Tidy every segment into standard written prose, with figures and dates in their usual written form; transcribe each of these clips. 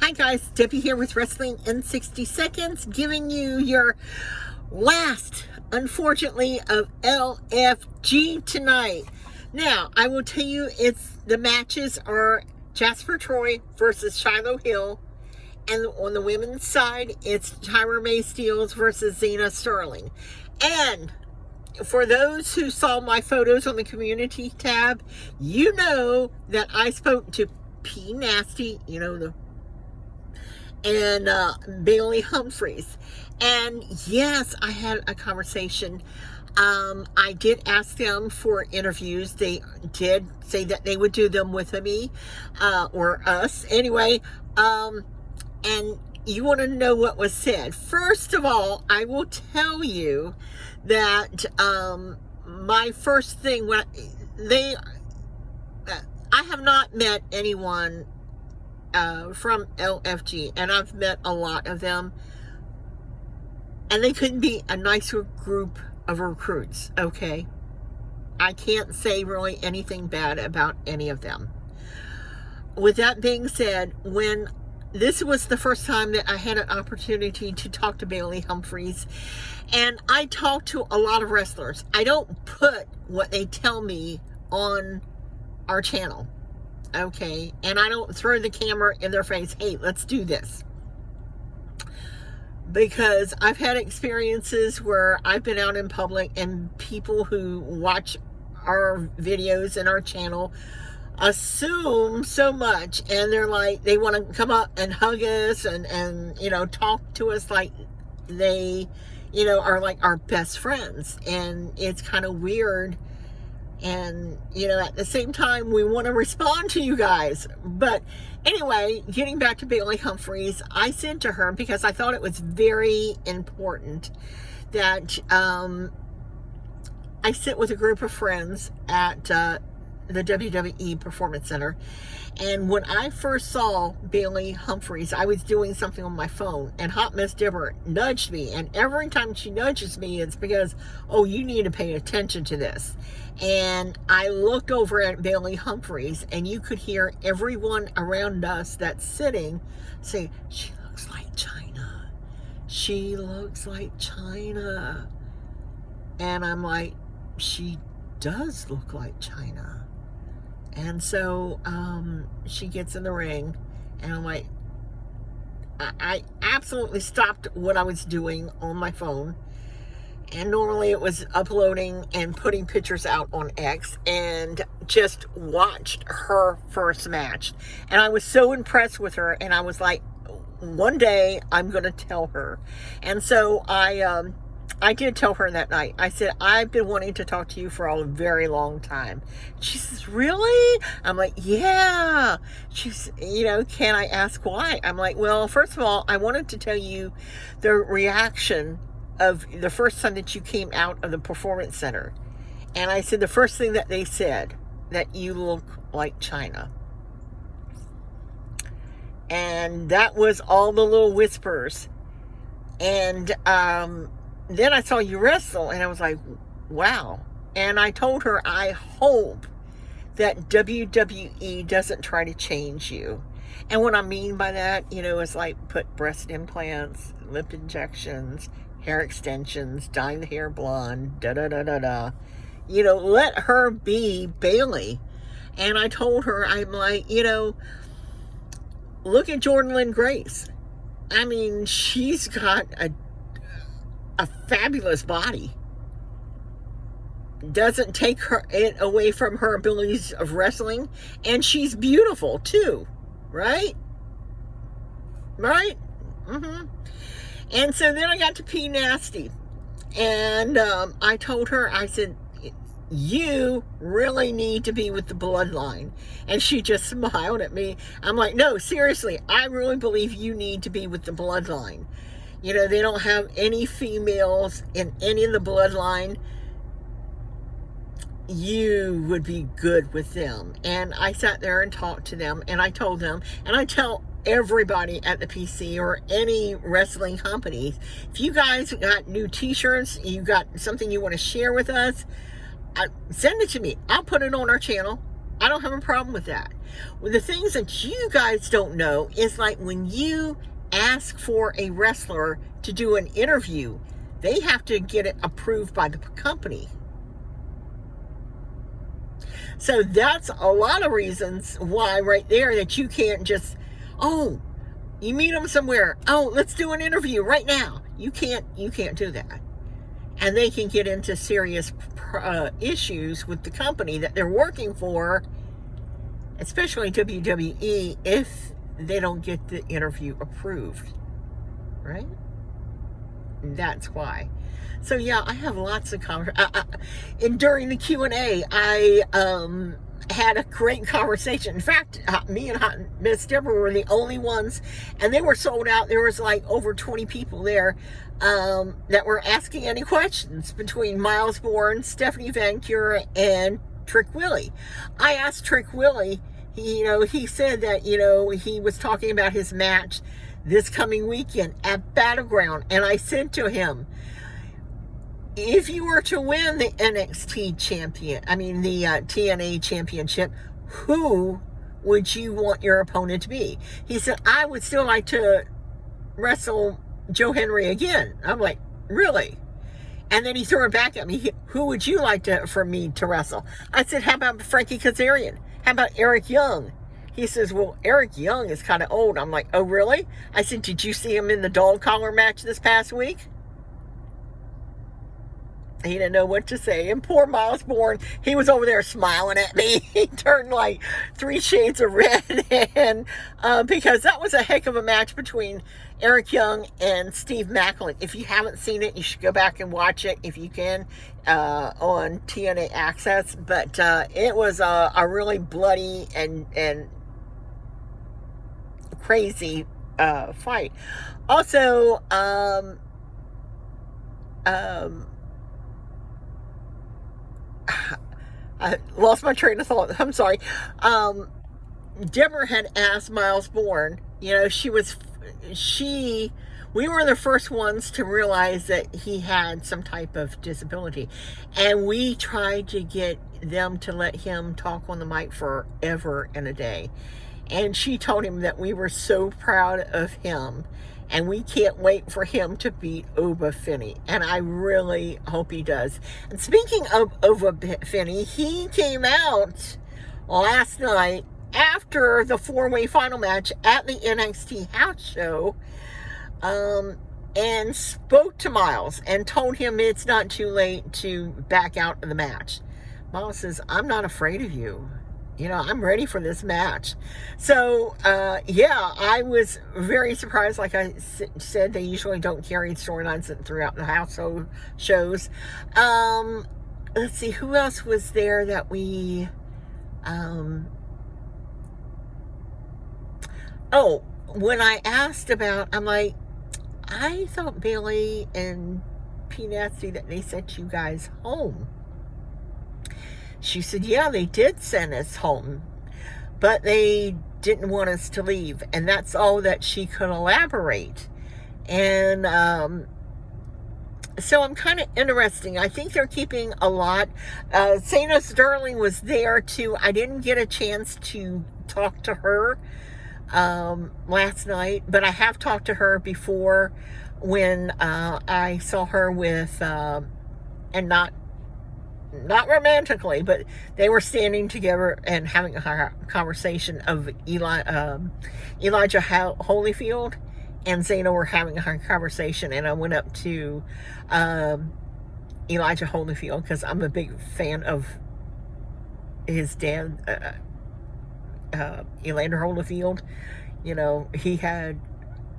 Hi guys, Debbie here with Wrestling in 60 Seconds, giving you your last, unfortunately, of LFG tonight. Now, I will tell you, the matches are Jasper Troy versus Shiloh Hill, and on the women's side, it's Tyra May Steele versus Zena Sterling. And for those who saw my photos on the community tab, you know that I spoke to P. Nasty, and Bayley Humphries. And yes, I had a conversation. I did ask them for interviews. They did say that they would do them with me, or us. Anyway, and you want to know what was said. First of all, I will tell you that my first thing, I have not met anyone from LFG, and I've met a lot of them, and they couldn't be a nicer group of recruits, okay? I can't say really anything bad about any of them. With that being said, when this was the first time that I had an opportunity to talk to Bayley Humphries, and I talk to a lot of wrestlers. I don't put what they tell me on our channel, okay? And I don't throw the camera in their face, hey, let's do this. Because I've had experiences where I've been out in public and people who watch our videos and our channel assume so much, and they're like, they want to come up and hug us and talk to us like they are like our best friends, and it's kind of weird. And at the same time, we want to respond to you guys. But anyway, getting back to Bayley Humphries, I said to her, because I thought it was very important, that I sit with a group of friends at the WWE Performance Center, and when I first saw Bayley Humphries, I was doing something on my phone, and Hot Miss Deborah nudged me, and every time she nudges me, it's because, oh, you need to pay attention to this. And I looked over at Bayley Humphries, and you could hear everyone around us that's sitting say, she looks like China. She looks like China. And I'm like, she does look like China. And so she gets in the ring, and I'm like, I absolutely stopped what I was doing on my phone. And normally it was uploading and putting pictures out on X, and just watched her first match. And I was so impressed with her, and I was like, one day I'm going to tell her. And so I did tell her that night. I said, I've been wanting to talk to you for a very long time. She says, really? I'm like, yeah. She's, can I ask why? I'm like, well, first of all, I wanted to tell you the reaction of the first time that you came out of the Performance Center. And I said, the first thing that they said, that you look like China. And that was all the little whispers. And then I saw you wrestle, and I was like, wow. And I told her, I hope that WWE doesn't try to change you. And what I mean by that, is like put breast implants, lip injections, hair extensions, dyeing the hair blonde, da-da-da-da-da. Let her be Bayley. And I told her, I'm like, look at Jordan Lynn Grace. I mean, she's got a fabulous body. Doesn't take it away from her abilities of wrestling, and she's beautiful too, right? And so then I got to P. Nasty, and I told her, I said, you really need to be with the bloodline. And she just smiled at me. I'm like, no, seriously, I really believe you need to be with the bloodline. They don't have any females in any of the bloodline. You would be good with them. And I sat there and talked to them, and I told them, and I tell everybody at the PC or any wrestling company, if you guys got new t-shirts, you got something you want to share with us, send it to me. I'll put it on our channel. I don't have a problem with that. Well, the things that you guys don't know is like when you ask for a wrestler to do an interview, they have to get it approved by the company. So that's a lot of reasons why right there that you can't just, oh, you meet them somewhere, oh, let's do an interview right now. You can't do that. And they can get into serious issues with the company that they're working for, especially WWE, if they don't get the interview approved, right? That's why. So yeah, I have lots of and during the Q&A, I had a great conversation. In fact, me and Miss Deborah were the only ones, and they were sold out. There was like over 20 people there that were asking any questions between Myles, Borne, Stephanie Van Cura, and Trick Willie. I asked Trick Willie, he said that, he was talking about his match this coming weekend at Battleground, and I said to him, if you were to win the NXT TNA championship, who would you want your opponent to be? He said, I would still like to wrestle Joe Henry again. I'm like, really? And then he threw it back at me. Who would you like for me to wrestle? I said, how about Frankie Kazarian? How about Eric Young? He says, well, Eric Young is kind of old. I'm like, oh, really? I said, did you see him in the dog collar match this past week? He didn't know what to say. And poor Myles Borne, he was over there smiling at me. He turned like 3 shades of red. And because that was a heck of a match between Eric Young and Steve Macklin. If you haven't seen it, you should go back and watch it if you can on TNA Access. But it was a really bloody and crazy fight. Also, I lost my train of thought. I'm sorry. Deborah had asked Myles Borne, we were the first ones to realize that he had some type of disability. And we tried to get them to let him talk on the mic forever and a day. And she told him that we were so proud of him. And we can't wait for him to beat Oba Finney. And I really hope he does. And speaking of Oba Finney, he came out last night after the 4-way final match at the NXT house show and spoke to Myles and told him it's not too late to back out of the match. Myles says, I'm not afraid of you. I'm ready for this match. So, I was very surprised. Like I said, they usually don't carry storylines throughout the house shows. Let's see, who else was there that we... when I asked about, I'm like, I thought Bayley and P. Nasty that they sent you guys home. She said, yeah, they did send us home, but they didn't want us to leave. And that's all that she could elaborate. And so I'm kind of interesting. I think they're keeping a lot. Sana Sterling was there too. I didn't get a chance to talk to her last night, but I have talked to her before when I saw her with, and not romantically, but they were standing together and having a conversation of Elijah Holyfield and Zayna were having a conversation, and I went up to Elijah Holyfield because I'm a big fan of his dad, Evander Holyfield. He had,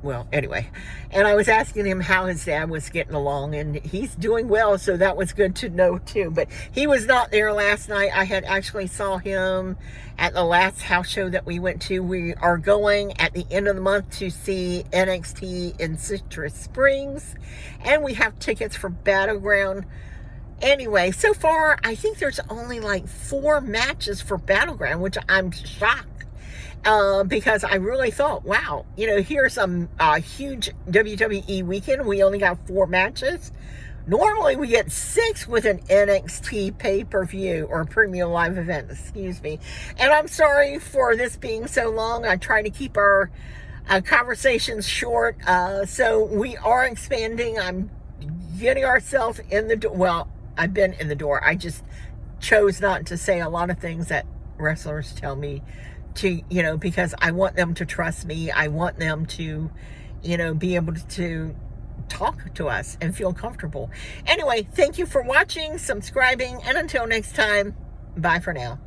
well, anyway, and I was asking him how his dad was getting along, and he's doing well, so that was good to know too. But he was not there last night. I had actually saw him at the last house show that we went to. We are going at the end of the month to see NXT in Citrus Springs, and we have tickets for Battleground. Anyway, so far, I think there's only like 4 matches for Battleground, which I'm shocked. Because I really thought, wow, here's a huge WWE weekend. We only got 4 matches. Normally we get 6 with an NXT pay-per-view or premium live event, excuse me. And I'm sorry for this being so long. I try to keep our conversations short. So we are expanding. I'm getting ourselves in the door. Well, I've been in the door. I just chose not to say a lot of things that wrestlers tell me to, because I want them to trust me. I want them to, be able to talk to us and feel comfortable. Anyway, thank you for watching, subscribing, and until next time, bye for now.